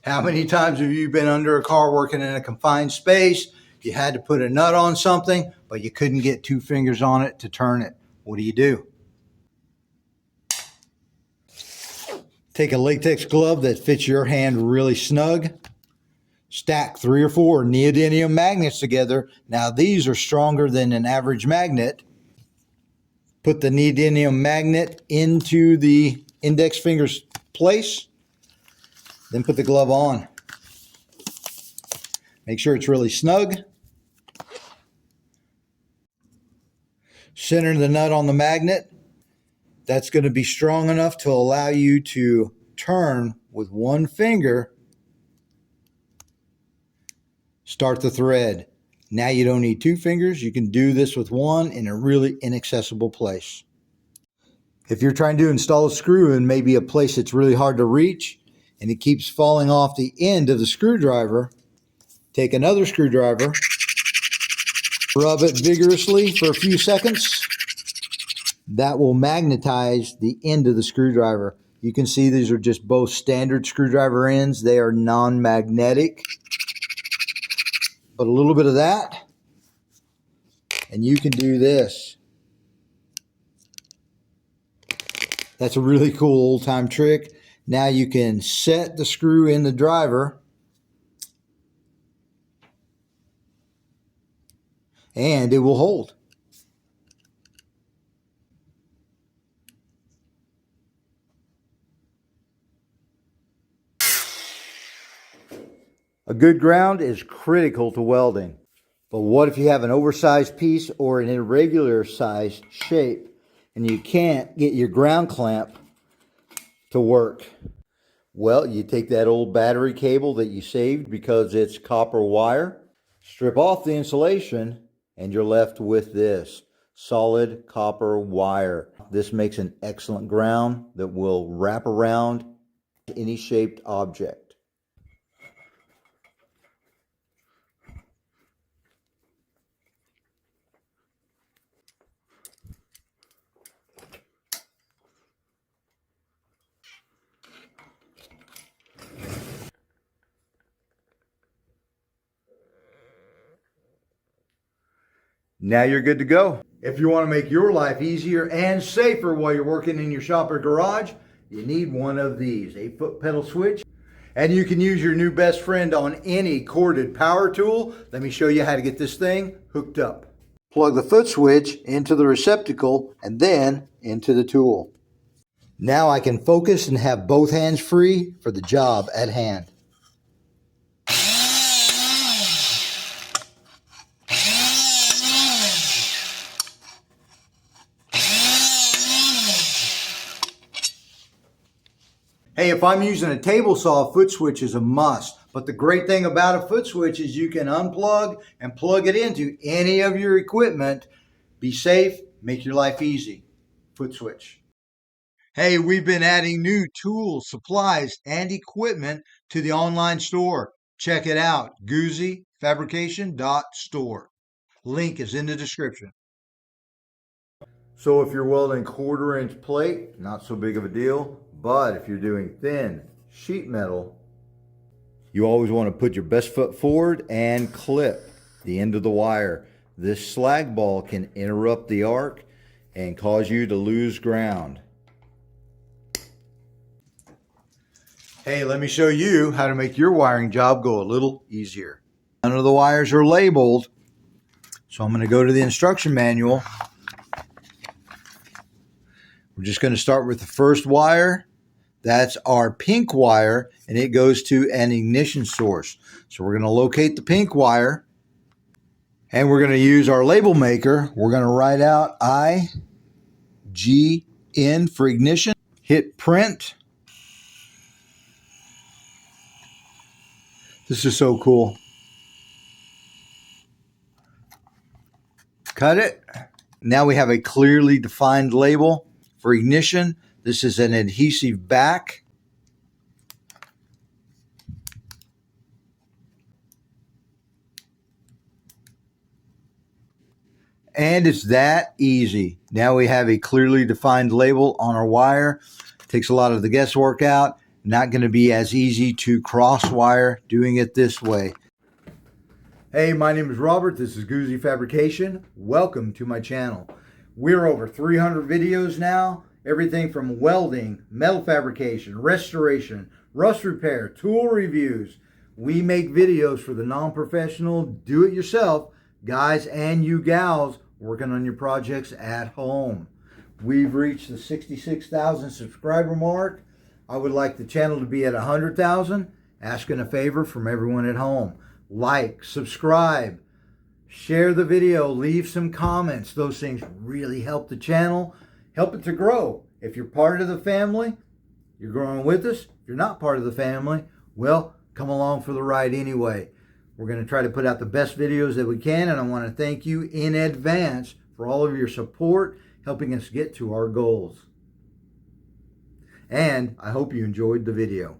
How many times have you been under a car working in a confined space? You had to put a nut on something, but you couldn't get 2 fingers on it to turn it. What do? Take a latex glove that fits your hand really snug. Stack 3 or 4 neodymium magnets together. Now these are stronger than an average magnet. Put the neodymium magnet into the index finger's place. Then put the glove on. Make sure it's really snug. Center the nut on the magnet. That's going to be strong enough to allow you to turn with 1 finger. Start the thread. Now you don't need 2 fingers. You can do this with 1 in a really inaccessible place. If you're trying to install a screw in maybe a place that's really hard to reach and it keeps falling off the end of the screwdriver, take another screwdriver, rub it vigorously for a few seconds. That will magnetize the end of the screwdriver. You can see these are just both standard screwdriver ends. They are non-magnetic. But a little bit of that, and you can do this. That's a really cool old-time trick. Now you can set the screw in the driver and it will hold. A good ground is critical to welding. But what if you have an oversized piece or an irregular sized shape and you can't get your ground clamp to work? Well, you take that old battery cable that you saved because it's copper wire, strip off the insulation, and you're left with this solid copper wire. This makes an excellent ground that will wrap around any shaped object. Now you're good to go. If you want to make your life easier and safer while you're working in your shop or garage, you need one of these, 8-foot pedal switch. And you can use your new best friend on any corded power tool. Let me show you how to get this thing hooked up. Plug the foot switch into the receptacle and then into the tool. Now I can focus and have both hands free for the job at hand. Hey, if I'm using a table saw, a foot switch is a must. But the great thing about a foot switch is you can unplug and plug it into any of your equipment. Be safe, make your life easy. Foot switch. Hey, we've been adding new tools, supplies, and equipment to the online store. Check it out, GUZZIfabrication.store. Link is in the description. So if you're welding 1/4-inch plate, not so big of a deal. But if you're doing thin sheet metal, you always want to put your best foot forward and clip the end of the wire. This slag ball can interrupt the arc and cause you to lose ground. Hey, let me show you how to make your wiring job go a little easier. None of the wires are labeled, so I'm going to go to the instruction manual. We're just going to start with the first wire. That's our pink wire, and it goes to an ignition source. So we're going to locate the pink wire, and we're going to use our label maker. We're going to write out IGN for ignition. Hit print. This is so cool. Cut it. Now we have a clearly defined label for ignition. This is an adhesive back. And it's that easy. Now we have a clearly defined label on our wire. Takes a lot of the guesswork out. not going to be as easy to cross wire doing it this way. Hey, my name is Robert. This is Guzzi Fabrication. Welcome to my channel. We're over 300 videos now. Everything from welding, metal fabrication, restoration, rust repair, tool reviews. We make videos for the non-professional, do-it-yourself guys and you gals working on your projects at home. We've reached the 66,000 subscriber mark. I would like the channel to be at 100,000. Asking a favor from everyone at home. Like, subscribe, share the video, leave some comments. Those things really help the channel, help it to grow. If you're part of the family, you're growing with us. If you're not part of the family, well, come along for the ride anyway. We're going to try to put out the best videos that we can, and I want to thank you in advance for all of your support, helping us get to our goals. And I hope you enjoyed the video.